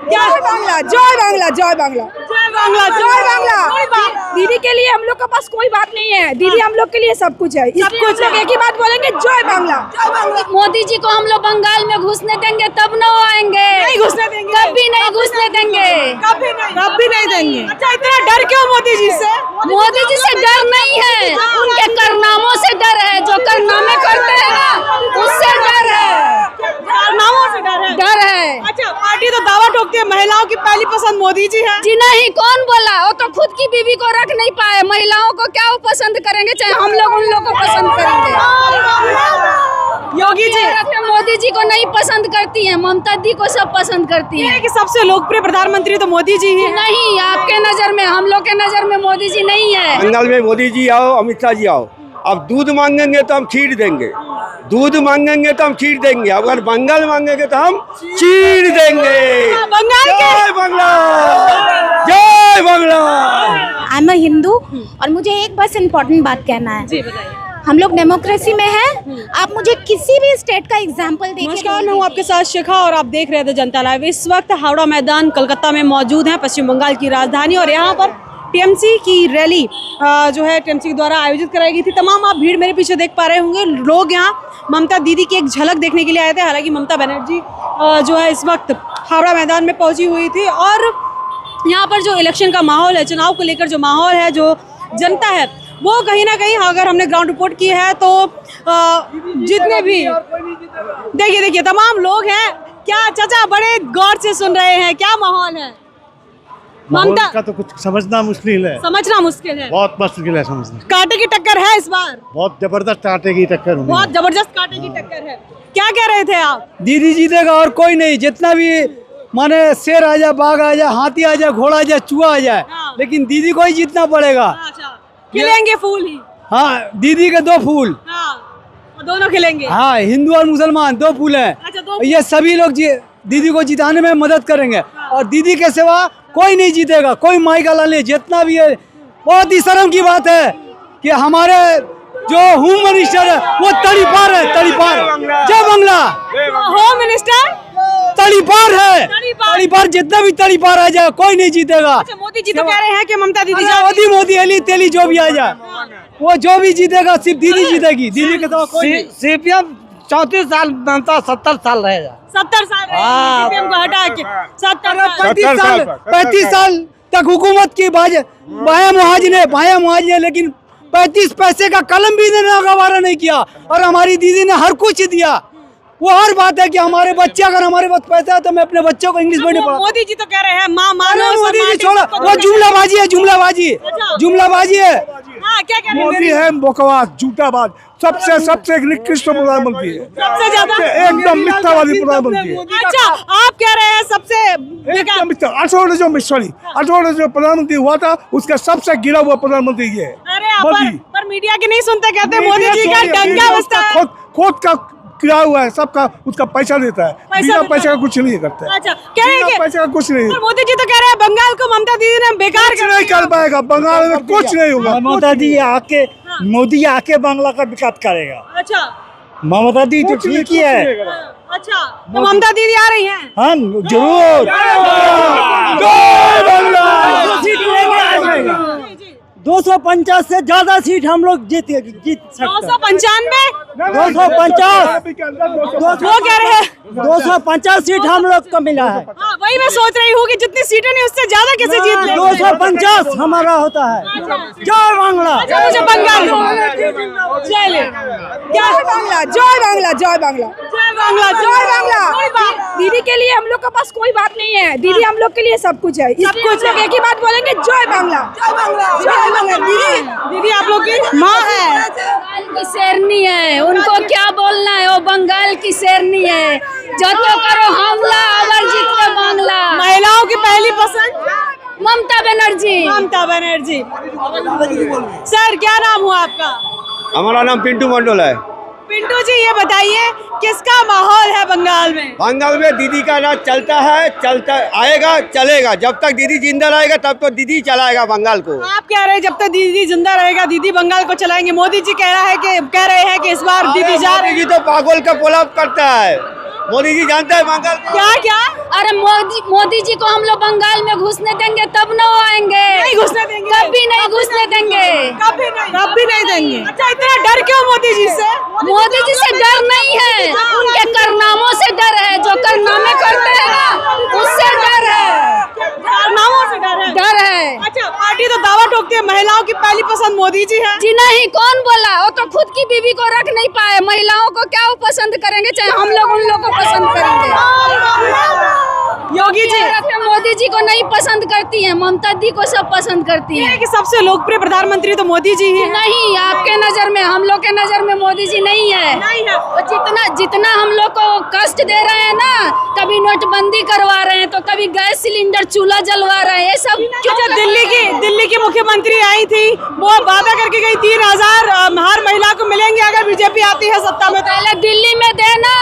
जय बांग्ला, जय बांग्ला, जय बांग्ला, जय बांग्ला, जय बांग्ला। दीदी के लिए हम लोग के पास कोई बात नहीं है, दीदी हम लोग के लिए सब कुछ है, इसलिए हम लोग एक ही बात बोलेंगे, जय बांग्ला। मोदी जी को हम लोग बंगाल में घुसने देंगे तब न वो आएंगे, नहीं घुसने देंगे, कभी नहीं घुसने देंगे, कभी नहीं देंगे। अच्छा, इतना डर क्यों मोदी जी से? मोदी जी से डर नहीं है, उनके कारनामों से डर है, जो कारनामे करते हैं ना उससे डर है, कारनामों से डर है। अच्छा, पार्टी तो दावा ठोकती है महिलाओं की पहली पसंद मोदी जी है। जी नहीं, कौन बोला? वो तो खुद की बीवी को रख नहीं पाए, महिलाओं को क्या वो पसंद करेंगे, चाहे हम लोग उन लोगों को पसंद करेंगे। योगी जी मोदी जी को नहीं पसंद करती है, ममता दी को सब पसंद करती है। कि सबसे लोकप्रिय प्रधानमंत्री तो मोदी जी ही है। नहीं, आपके नजर में, हम लोग के नजर में मोदी जी नहीं है। बंगाल में मोदी जी आओ, अमित शाह जी आओ। अब दूध मांगेंगे तो हम खीर देंगे, दूध मांगेंगे तो हम खीर देंगे, अगर बंगाल मांगेंगे तो हम चीर देंगे। जय बांग्ला, जय बांग्ला। आई एम अ हिंदू और मुझे एक बस इम्पोर्टेंट बात कहना है। जी बताइए। हम लोग डेमोक्रेसी में हैं। आप मुझे किसी भी स्टेट का एग्जांपल देखिए। नमस्कार, मैं हूँ आपके साथ शिखा और आप देख रहे थे जनता लाइव। इस वक्त हावड़ा मैदान कलकत्ता में मौजूद है, पश्चिम बंगाल की राजधानी, और यहाँ पर टीएमसी की रैली जो है टीएमसी द्वारा आयोजित कराई गई थी। तमाम आप भीड़ मेरे पीछे देख पा रहे होंगे, लोग यहाँ ममता दीदी की एक झलक देखने के लिए आए थे। हालांकि ममता बनर्जी जो है इस वक्त हावड़ा मैदान में पहुंची हुई थी, और यहाँ पर जो इलेक्शन का माहौल है, चुनाव को लेकर जो माहौल है, जो जनता है, वो कहीं ना कहीं अगर हमने ग्राउंड रिपोर्ट की है तो जितने भी देखिए तमाम लोग हैं। क्या चाचा बड़े गौर से सुन रहे हैं, क्या माहौल है? ममता का तो कुछ समझना मुश्किल है, बहुत मुश्किल है समझना। कांटे की टक्कर है इस बार, बहुत जबरदस्त कांटे की टक्कर होगी, बहुत जबरदस्त कांटे की टक्कर है। क्या कह रहे थे आप? दीदी जीतेगा और कोई नहीं, जितना भी माने शेर आ जाए, बाघ आ जाए, हाथी आ जाए, घोड़ा आ जाए, चूहा आ जाए, लेकिन दीदी को ही जीतना पड़ेगा। खिलेंगे फूल ही। हाँ, दीदी के दो फूल, दोनों खिलेंगे। हाँ, हिंदू और मुसलमान दो फूल हैं। अच्छा, ये सभी लोग दीदी को जिताने में मदद करेंगे, और दीदी के सिवा कोई नहीं जीतेगा, कोई माई का लाल नहीं, जितना भी है। बहुत ही शर्म की बात है कि हमारे जो होम मिनिस्टर है वो तड़ीपार है, तड़ीपार। जय बांग्ला। होम मिनिस्टर तड़ीपार है, तड़ीपार, जितना भी तड़ीपार आ जाए कोई नहीं जीतेगा। अच्छा, मोदी जी तो कह रहे हैं कि ममता दीदी मोदी एली तेली जो भी आ जाए, वो जो भी जीतेगा सिर्फ दीदी जीतेगी, दीदी के साथ कोई नहीं। सीपीएम 34 साल बनता, 70 साल रहेगा। 70 साल सीपीएम को हटा के 35 साल तक हुकूमत की बाया मुहाजिर ने लेकिन 35 पैसे का कलम भी देने का गवारा नहीं किया, और हमारी दीदी ने हर कुछ दिया। वो हर बात है कि हमारे बच्चे, अगर हमारे पास पैसा है तो मैं अपने बच्चों को इंग्लिश मीडियम पढ़ा। मोदी जी तो कह रहे हैं माँ मानो, मोदी जी छोड़ो, वो जुमलाबाजी है, जुमलाबाजी है। क्या कह रहे हैं? मोदी है बकवास, झूठाबाज, सबसे निकृष्ट प्रधानमंत्री है, सबसे ज्यादा एकदम मिथ्यावादी प्रधानमंत्री है। अच्छा, आप कह रहे हैं सबसे एकदम मिथ्या। 18 जो प्रधानमंत्री हुआ था उसका सबसे गिरा हुआ प्रधानमंत्री ये है। अरे पर मीडिया के नहीं सुनते, कहते मोदी जी का डंका बजता है। खुद का किया हुआ है, सबका उसका पैसा देता है, बिना पैसा का कुछ नहीं करता है। अच्छा, कह रहे हैं पैसा का कुछ नहीं। मोदी जी तो कह रहे हैं बंगाल को ममता दीदी ने बेकार नहीं कर पाएगा, बंगाल में कुछ नहीं होगा। ममता दी आके, मोदी आके बांग्ला का विकास करेगा। अच्छा, ममता दी तो ठीक ही है। अच्छा, तो ममता दीदी आ रही हैं? हाँ, जरूर। 250 से ज्यादा सीट हम लोग जीत सकते हैं। 295 वो कह रहे हैं 250 सीट हम लोग को मिला है। हाँ, वही मैं सोच रही हूँ कि जितनी सीटें नहीं उससे ज्यादा कैसे जीत लेंगे। 250 हमारा होता है। जय बांग्ला। मुझे बंगाल जय बांग्ला, जय बांग्ला, जय बांग्ला, जय बांग्ला, जय बांग्ला। दीदी के लिए हम लोग के पास कोई बात नहीं है, दीदी हम लोग के लिए सब कुछ है, सब कुछ लोग एक ही बात बोलेंगे, जय बांग्ला, जय बांग्ला, जय बांग्ला। दीदी आप लोग की माँ है, की शेरनी है, उनको क्या बोलना है, वो बंगाल की शेरनी है। जो तो करो हमला, अगर जीत बांग्ला। महिलाओं की पहली पसंद ममता बनर्जी। ममता बनर्जी। सर क्या नाम हुआ आपका? हमारा नाम पिंटू मंडल है। पिंटू जी ये बताइए किसका माहौल है बंगाल में? बंगाल में दीदी का राज चलता है, चलता आएगा, चलेगा। जब तक दीदी जिंदा रहेगा तब तो दीदी चलाएगा बंगाल को। आप कह रहे हैं जब तक दीदी जिंदा रहेगा दीदी बंगाल को चलाएंगे। मोदी जी कह रहे हैं कि इस बार दीदी जा रही है। तो पागल का पोलाप करता है, मोदी जी जानते हैं बंगाल को? क्या क्या अरे मोदी जी को हम लोग बंगाल में घुसने देंगे तब न वो आएंगे। नहीं घुसने देंगे, कभी नहीं घुसने देंगे, कभी नहीं देंगे। अच्छा इतना डर क्यों मोदी जी से? मोदी जी से डर नहीं है, उनके कारनामों से डर है। जो कारनामे करते हैं ना उससे डर है, कारनामों से डर है। अच्छा पार्टी तो दावा ठोकती है महिलाओं की पहली पसंद मोदी जी है। जी नहीं, कौन बोला? वो तो खुद की बीवी को रख नहीं पाए, महिलाओं को क्या वो पसंद करेंगे? चाहे हम लोग उन लोग को पसंद करेंगे। योगी जी मोदी जी को नहीं पसंद करती है, ममता दी को सब पसंद करती है। कि सबसे लोकप्रिय प्रधानमंत्री तो मोदी जी ही है। नहीं, आपके नजर में, हम लोग के नजर में मोदी जी नहीं है। और जितना हम लोग को कष्ट दे रहे हैं ना, कभी नोटबंदी करवा रहे हैं तो कभी गैस सिलेंडर चूल्हा जलवा रहे हैं, ये सब अच्छा दिल्ली की मुख्यमंत्री आई थी, वो वादा करके गई 3000 हर महिला को मिलेंगे अगर बीजेपी आती है सत्ता में। पहले दिल्ली में देना,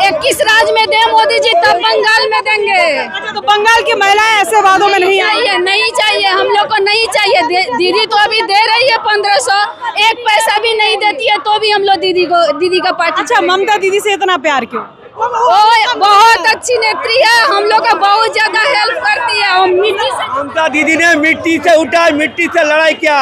21 राज्य में दे मोदी जी, तब बंगाल में देंगे। अच्छा तो बंगाल की महिलाएं ऐसे वादों में नहीं आई? नहीं चाहिए, हम लोग को नहीं चाहिए। दीदी तो अभी दे रही है 1500, एक पैसा भी नहीं देती है तो भी हम लोग दीदी का पार्टी। अच्छा ममता दीदी से इतना प्यार क्यों? बहुत अच्छी नेत्री है, हम लोग का बहुत ज्यादा हेल्प करती है। ममता दीदी ने मिट्टी से उठाई, मिट्टी से लड़ाई किया,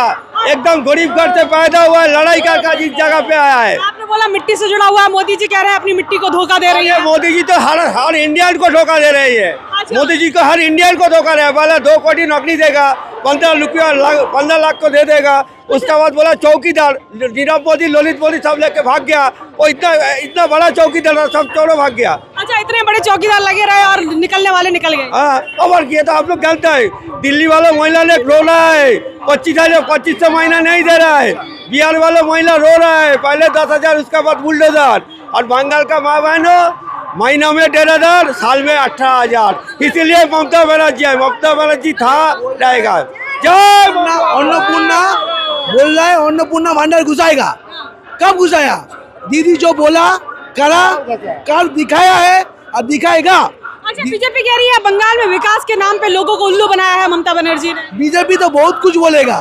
एकदम गरीब घर से पैदा हुआ, लड़ाई का इस जगह पे आया है। आपने बोला मिट्टी से जुड़ा हुआ है, मोदी जी कह रहे हैं अपनी मिट्टी को धोखा दे रही है। मोदी जी तो हर इंडियन को धोखा दे रही है। मोदी जी को हर इंडियन को धोखा दे रहा है। पहले 2 कोटी नौकरी देगा, 15 लाख को दे देगा, उसके बाद बोला चौकीदार, नीरव मोदी, ललित मोदी सब लेके भाग गया। वो इतना बड़ा चौकीदार सब चोरों भाग गया। अच्छा इतने बड़े चौकीदार लगे रहे और निकलने वाले निकल गए। हाँ, और किया तो आप लोग जानते हैं, दिल्ली वाले महिला ने रो रहा है 2500 महीना नहीं दे रहा है। बिहार वाले महिला रो रहा है, पहले 10,000 उसके बाद बुलडोजर। और बंगाल का माँ बहनों महीना में 1,500, साल में 18,000। इसीलिए ममता बनर्जी था रहेगा। जय अन्नपूर्णा बोल रहा है, अन्नपूर्णा भंडार घुसाएगा। कब घुसाया? दीदी जो बोला करा, कल दिखाया है और दिखाएगा। अच्छा बीजेपी कह रही है बंगाल में विकास के नाम पे लोगों को उल्लू बनाया है ममता बनर्जी ने। बीजेपी तो बहुत कुछ बोलेगा,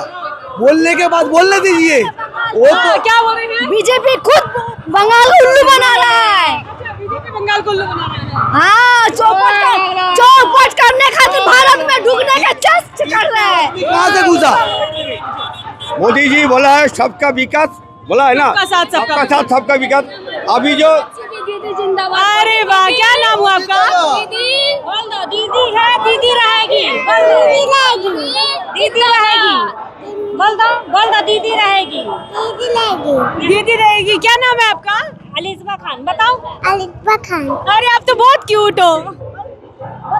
बोलने के बाद बोलने दीजिए। वो तो क्या बोल रहे हैं? बीजेपी खुद बंगाल को उल्लू बना रहा है। बीजेपी बंगाल को उल्लू बना रहा है। हाँ, चौपट करने खातिर भारत में ढुकने का चेष्टा कर रहा है। कहाँ से घुसा? मोदी जी बोला है सबका विकास, बोला है ना, सबका साथ सबका विकास। अभी जो दीदी जिंदाबाद। अरे वाह, क्या नाम हुआ आपका? दीदी बोल दो, दीदी है, दीदी रहेगी। दीदी रहेगी, बोल दो दीदी रहेगी। दीदी रहेगी। क्या नाम है आपका? अलिस्बा खान। बताओ। अलिस्बा खान। अरे आप तो बहुत क्यूट हो।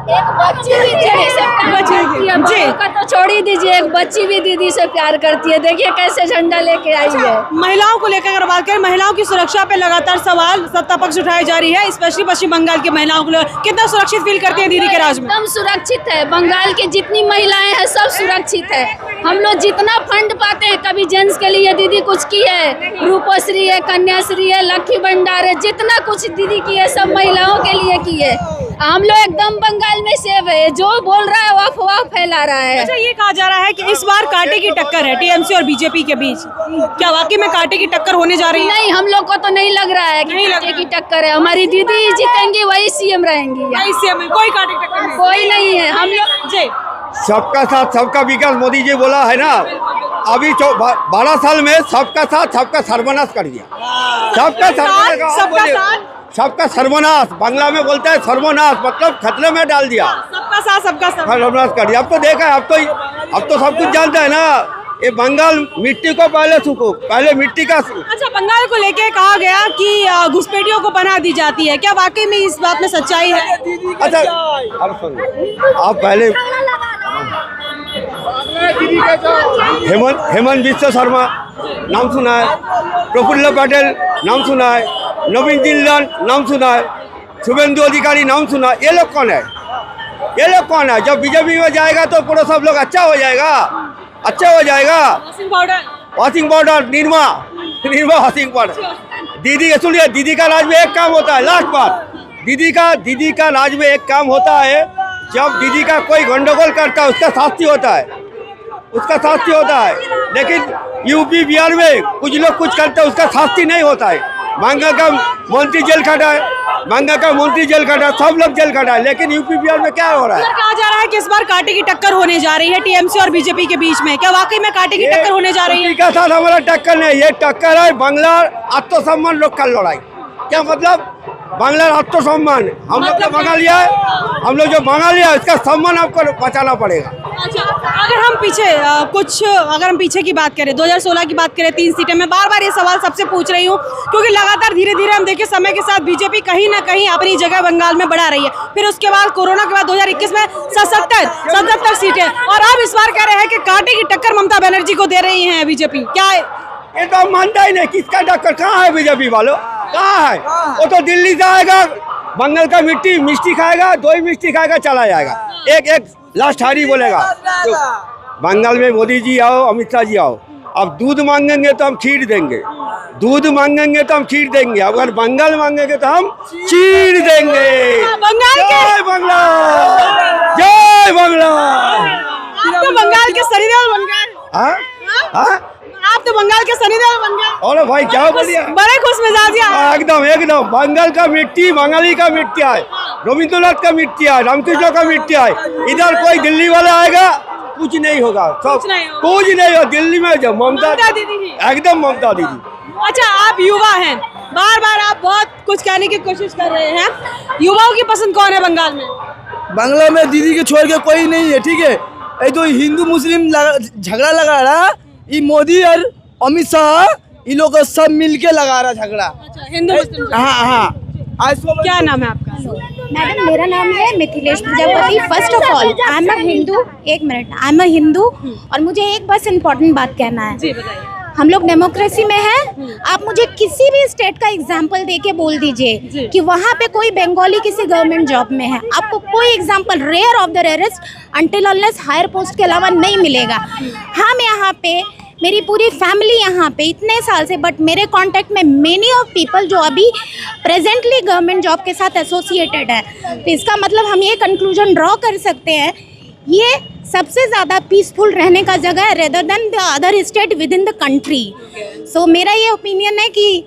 एक बच्ची भी दीदी से प्यार करती है, बड़ों का तो छोड़ ही दीजिए, एक बच्ची भी दीदी से प्यार करती है। देखिए कैसे झंडा लेके आई है। महिलाओं को लेकर अगर बात करें, महिलाओं की सुरक्षा पे लगातार सवाल सत्ता पक्ष उठाई जा रही है, स्पेशली पश्चिम बंगाल की महिलाओं को कितना सुरक्षित फील करती है दीदी के राज में? एकदम सुरक्षित है, बंगाल की जितनी महिलाएं हैं सब सुरक्षित है। हम लोग जितना फंड पाते हैं, कभी जेंट्स के लिए दीदी कुछ की है, रूपश्री है, कन्याश्री है, लक्ष्मी भंडार है, जितना कुछ दीदी की है सब महिलाओं के लिए की है। हम लोग एकदम बंगाल में सेव है, जो बोल रहा है वो अफवाह फैला रहा है। अच्छा ये कहा जा रहा है कि इस बार कांटे की टक्कर है टीएमसी और बीजेपी के बीच, क्या वाकई में कांटे की टक्कर होने जा रही है? नहीं, हम लोग को तो नहीं लग रहा है कि कांटे की टक्कर है। हमारी दीदी जीतेंगी, वही सीएम रहेंगी। कोई कांटे की टक्कर नहीं, कोई नहीं है। हम लोग जी सबका साथ सबका विकास मोदी जी बोला है ना। अभी 12 साल में सबका साथ सबका सर्वनाश कर दिया। सबका सर्वनाश, बांग्ला में बोलता है सर्वनाश, मतलब खतरे में डाल दिया। सबका साथ सबका सर्वनाश कर दिया। अब तो देखा है, अब तो सब कुछ जानता है ना। ये बंगाल मिट्टी को पहले सूखो, पहले मिट्टी का। अच्छा बंगाल को लेके कहा गया कि घुसपैठियों को पनाह दी जाती है, क्या वाकई में इस बात में सच्चाई है? अच्छा आप पहले हेमंत बिस्व शर्मा नाम सुना है, प्रफुल्ल पटेल नाम सुना है, नवीन जिंदाल नाम सुना है, शुभेंदु अधिकारी नाम सुना है। ये लोग कौन है? जब बीजेपी में जाएगा तो पूरा सब लोग अच्छा हो जाएगा। Washing powder, Nirma washing powder. दीदी सुनिए, दीदी का राज में एक काम होता है, लास्ट बात, दीदी का राज में एक काम होता है, जब दीदी का कोई गंडगोल करता है उसका शास्ति होता है। लेकिन यूपी बिहार में कुछ लोग कुछ करते हैं, उसका शास्ति नहीं होता है। बंगाल का मंत्री जेल खाटा है, बंगाल का मंत्री जेल काटा, सब लोग जेल काटा, लेकिन यूपी बिहार में क्या हो रहा है? कहा जा रहा है कि इस बार कांटे की टक्कर होने जा रही है टीएमसी और बीजेपी के बीच में, क्या वाकई में कांटे की टक्कर होने जा रही है? के साथ हमारा टक्कर नहीं, ये टक्कर है बांग्लार आत्मसम्मान लोग का लड़ाई। क्या मतलब? बांग्लार आत्मसम्मान, हम लोग जो बंगाली है, हम लोग जो बंगाली है, इसका सम्मान आपको बचाना पड़ेगा। अच्छा, अगर हम पीछे की बात करें, 2016 की बात करें, 3 सीटें, मैं बार बार ये सवाल सबसे पूछ रही हूँ क्योंकि लगातार धीरे धीरे हम देखिए समय के साथ बीजेपी कहीं ना कहीं अपनी जगह बंगाल में बढ़ा रही है। फिर उसके बाद कोरोना के बाद 2021 में 77 सीटें, और अब इस बार कह रहे हैं कि कांटे की टक्कर ममता बनर्जी को दे रही है बीजेपी। क्या ये तो मानता ही नहीं, किसका टक्कर? कहाँ है बीजेपी वालों? कहाँ है? वो तो दिल्ली जाएगा, बंगाल का मिष्टी खाएगा, 2 मिष्टी खाएगा, चला जाएगा, एक लास्ट हारी बोलेगा। तो बंगाल में मोदी जी आओ, अमित शाह जी आओ, अब दूध मांगेंगे तो हम खीर देंगे, दूध मांगेंगे तो हम खीर देंगे, अगर बंगाल मांगेंगे तो हम चीर देंगे। जय बांग्ला, जय बांग्ला। आप तो बंगाल के सनी देओल बन गए। आप तो बंगाल के सनी देओल बन गए। अरे भाई क्या बोलिए, बड़े खुश मिजाज हैं। एकदम बंगाल का मिट्टी बंगाली का मिट्टी है, रविंद्रनाथ का मिट्टी है, रामकृष्ण का मिट्टी है। इधर कोई दिल्ली वाला आएगा कुछ नहीं होगा, सब कुछ नहीं होगा। दिल्ली में जो ममता दीदी, एकदम ममता दीदी। अच्छा, आप युवा हैं, बार बार आप बहुत कुछ कहने की कोशिश कर रहे हैं, युवाओं की पसंद कौन है बंगाल में? बांग्ला में दीदी के छोड़ के कोई नहीं है, ठीक है। ये तो हिंदू मुस्लिम झगड़ा लगा रहा, ये मोदी और अमित शाह ये लोग सब मिलके लगा रहा झगड़ा। अच्छा, हिंदू मुस्लिम। हाँ। क्या नाम है आपका? मैडम, मेरा नाम है Mithilesh Prajapati. First of all I am a Hindu, एक minute, I am a Hindu, और मुझे एक बस इम्पोर्टेंट बात कहना है। जी बताइए। हम लोग डेमोक्रेसी में हैं। आप मुझे किसी भी स्टेट का एग्जाम्पल देके बोल दीजिए कि वहाँ पे कोई बंगाली किसी गवर्नमेंट जॉब में है, आपको कोई example rare of the rarest until unless higher post के अलावा नहीं मिलेगा। हम यहाँ पे, मेरी पूरी फैमिली यहाँ पे इतने साल से, बट मेरे कांटेक्ट में मेनी ऑफ पीपल जो अभी प्रेजेंटली गवर्नमेंट जॉब के साथ एसोसिएटेड है। तो इसका मतलब हम ये कंक्लूजन ड्रॉ कर सकते हैं, ये सबसे ज़्यादा पीसफुल रहने का जगह है rather than the other state within the country. So मेरा ये ओपिनियन है कि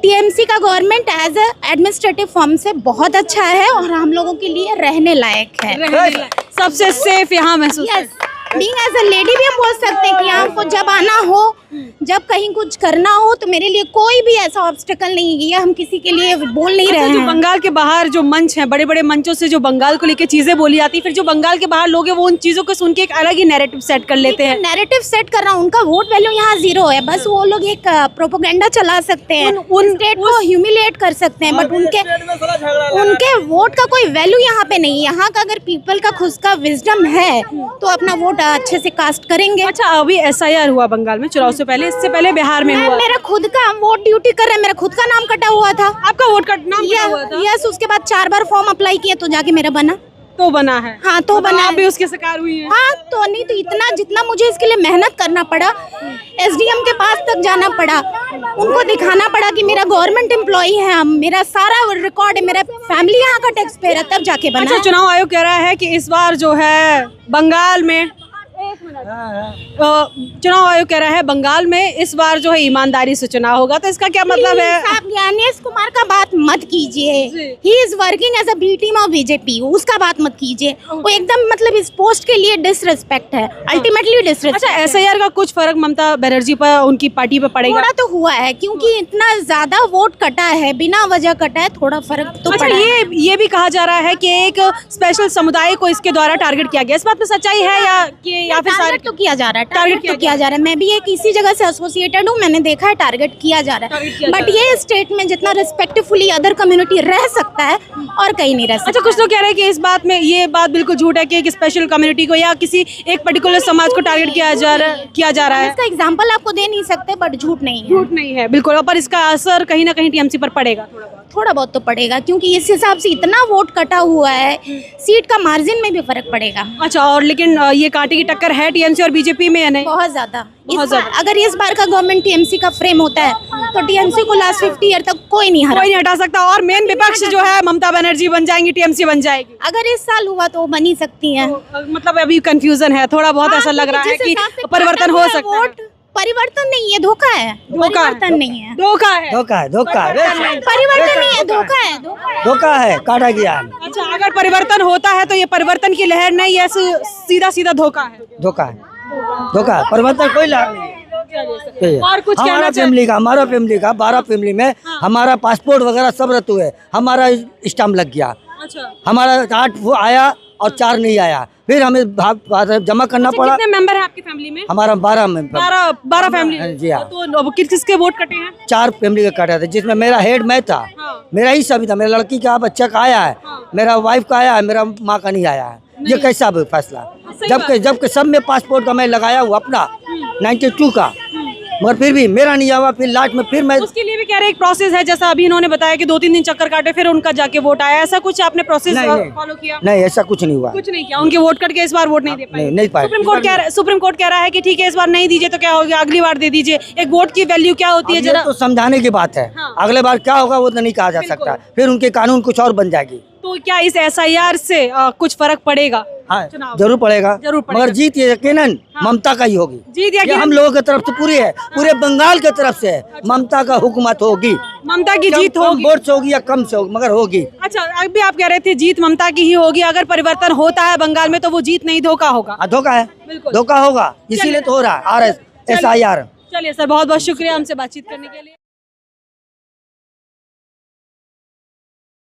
टीएमसी का government as a administrative form से बहुत अच्छा है और हम लोगों के लिए रहने लायक है, सबसे सेफ यहाँ महसूस। Yes, being as a lady भी हम बोल सकते हैं कि यहाँ को जब आना हो, जब कहीं कुछ करना हो, तो मेरे लिए कोई भी ऐसा ऑब्स्टेकल नहीं है। ये हम किसी के लिए बोल नहीं रहे जो हैं। बंगाल के बाहर जो मंच हैं, बड़े बड़े मंचों से जो बंगाल को लेके चीजें बोली जाती, फिर जो बंगाल के बाहर लोग हैं वो उन चीजों को सुन के एक अलग ही नैरेटिव सेट कर लेते हैं। नैरेटिव सेट कर रहा हूँ, उनका वोट वैल्यू यहाँ 0 है, बस वो लोग एक प्रोपेगेंडा चला सकते हैं, उन स्टेट को ह्यूमिलिएट कर सकते हैं, बट उनके वोट का कोई वैल्यू यहाँ पे नहीं। यहाँ का अगर पीपल का खुद का विजडम है तो अपना वोट अच्छे से कास्ट करेंगे। अच्छा, अभी एसआईआर हुआ बंगाल में चुनाव से पहले, इससे पहले बिहार में हुआ। मेरा खुद का वोट ड्यूटी कर रहे हैं, मेरा खुद का नाम कटा हुआ था। आपका वोट का नाम कटा हुआ था? यस, उसके बाद 4 बार फॉर्म अप्लाई किया तो जाके मेरा बना। तो बना है? हाँ, तो बना। आप भी उसके शिकार हुई हैं? हाँ, तो नहीं तो इतना जितना मुझे इसके लिए मेहनत करना पड़ा, एसडीएम के पास तक जाना पड़ा, उनको दिखाना पड़ा कि मेरा गवर्नमेंट एम्प्लॉई है, मेरा सारा रिकॉर्ड है, मेरा फैमिली यहाँ का टैक्स पेयर है, तब जाके बना। अच्छा, चुनाव आयोग कह रहा है कि इस बार जो है बंगाल में, चुनाव आयोग कह रहा है बंगाल में इस बार जो है ईमानदारी से चुनाव होगा, तो इसका क्या मतलब है? आप ज्ञानेश कुमार का बात मत कीजिए, he is working as a B team of BJP, उसका बात मत कीजिए, वो एकदम मतलब इस पोस्ट के लिए डिसरिस्पेक्ट है, अल्टीमेटली डिसरिस्पेक्ट। अच्छा, एसआईआर का कुछ फर्क ममता बनर्जी पर, उनकी पार्टी पर पड़ेगा? थोड़ा तो हुआ है, क्योंकि इतना ज्यादा वोट कटा है, बिना वजह कटा है, थोड़ा फर्क तो अच्छा, पड़ा है। ये भी कहा जा रहा है कि एक स्पेशल समुदाय को इसके द्वारा टारगेट किया गया, इस बात में सच्चाई है या फिर टारगेट तो किया जा रहा है, टारगेट तो किया जा रहा है। मैं भी एक इसी जगह से एसोसिएटेड हूँ, मैंने देखा है टारगेट किया जा रहा है, बट ये स्टेट में जितना रिस्पेक्टफुली अदर कम्युनिटी रह सकता है और कहीं नहीं रह सकता। अच्छा, कुछ लोग कह रहे हैं कि इस बात में ये बात बिल्कुल झूठ है कि एक स्पेशल कम्युनिटी को या किसी एक पर्टिकुलर समाज को टारगेट किया जा रहा है। इसका एग्जांपल आपको दे नहीं सकते, बट झूठ नहीं है। झूठ नहीं है बिल्कुल, पर इसका असर कहीं ना कहीं टीएमसी पर पड़ेगा, थोड़ा बहुत तो पड़ेगा, क्योंकि इस हिसाब से इतना वोट कटा हुआ है, सीट का मार्जिन में भी फर्क पड़ेगा। अच्छा, और लेकिन ये कांटे की टक्कर है टीएमसी और बीजेपी में या नहीं? बहुत ज्यादा। अगर इस बार का गवर्नमेंट टीएमसी का फ्रेम होता है तो टीएमसी को लास्ट 50 ईयर तक कोई नहीं हटा सकता, और मेन विपक्ष जो है ममता बनर्जी बन जाएंगी, टीएमसी बन जाएगी। अगर इस साल हुआ तो बन ही सकती है। मतलब अभी कंफ्यूजन है थोड़ा बहुत, ऐसा लग रहा है कि परिवर्तन हो सकता है। परिवर्तन नहीं है, धोखा है। परिवर्तन नहीं है, धोखा है। धोखा है, धोखा है, परिवर्तन नहीं है, धोखा है, धोखा है, काटा गया है, अच्छा, अगर परिवर्तन होता है तो ये परिवर्तन की लहर नहीं है, सीधा सीधा धोखा है। धोखा है, धोखा है, परिवर्तन कोई लाभ नहीं है। और कुछ कहना हमारा फैमिली का 12 फैमिली में हमारा पासपोर्ट वगैरह सब रद्द हुए, हमारा स्टाम्प लग गया, अच्छा, हमारा 8 वो आया और 4 नहीं आया, फिर हमें जमा करना पड़ा। कितने मेंबर हैं आपकी फैमिली में? हमारा 12 मेंबर, 12 फैमिली। जी हाँ। तो अब किसके वोट कटे हैं? 4 फैमिली का काटा था, जिसमें मेरा हेड मैं था, मेरा ही सभी था, मेरा लड़की का बच्चा का आया है, मेरा वाइफ का आया है, मेरा माँ का नहीं आया है। ये कैसा फैसला, जबकि सब में पासपोर्ट का मैं लगाया हूँ अपना 92 का, मगर फिर भी मेरा नहीं आवा। फिर लास्ट में फिर मैं उसके लिए भी कह रहे एक प्रोसेस है, जैसा अभी इन्होंने बताया कि 2-3 दिन चक्कर काटे फिर उनका जाके वोट आया, ऐसा कुछ आपने प्रोसेस फॉलो किया? नहीं, ऐसा कुछ नहीं हुआ, कुछ नहीं किया, उनके वोट कट के इस बार वोट नहीं दे पाए। नहीं पाए। सुप्रीम कोर्ट कह रहा है कि ठीक है इस बार नहीं दीजिए तो क्या हो गया, अगली बार दे दीजिए। एक वोट की वैल्यू क्या होती है जरा तो समझाने की बात है, अगले बार क्या होगा वो तो नहीं कहा जा सकता, फिर उनके कानून कुछ और बन जाएगी। तो क्या इस SIR से कुछ फर्क पड़ेगा? हाँ, जरूर पड़ेगा, मगर जीत यकीनन ममता का ही होगी। जीत ये यकीनन हम लोगों की तरफ से पूरी है, पूरे बंगाल की तरफ से है। ममता का हुकूमत होगी, ममता की जीत होगी, वोट से होगी या कम से होगी, मगर होगी। अच्छा, अभी आप कह रहे थे जीत ममता की ही होगी, अगर परिवर्तन होता है बंगाल में तो वो जीत नहीं धोखा होगा। धोखा है, धोखा होगा, इसीलिए तो हो रहा है RS SIR। चलिए सर, बहुत बहुत शुक्रिया हमसे बातचीत करने के लिए।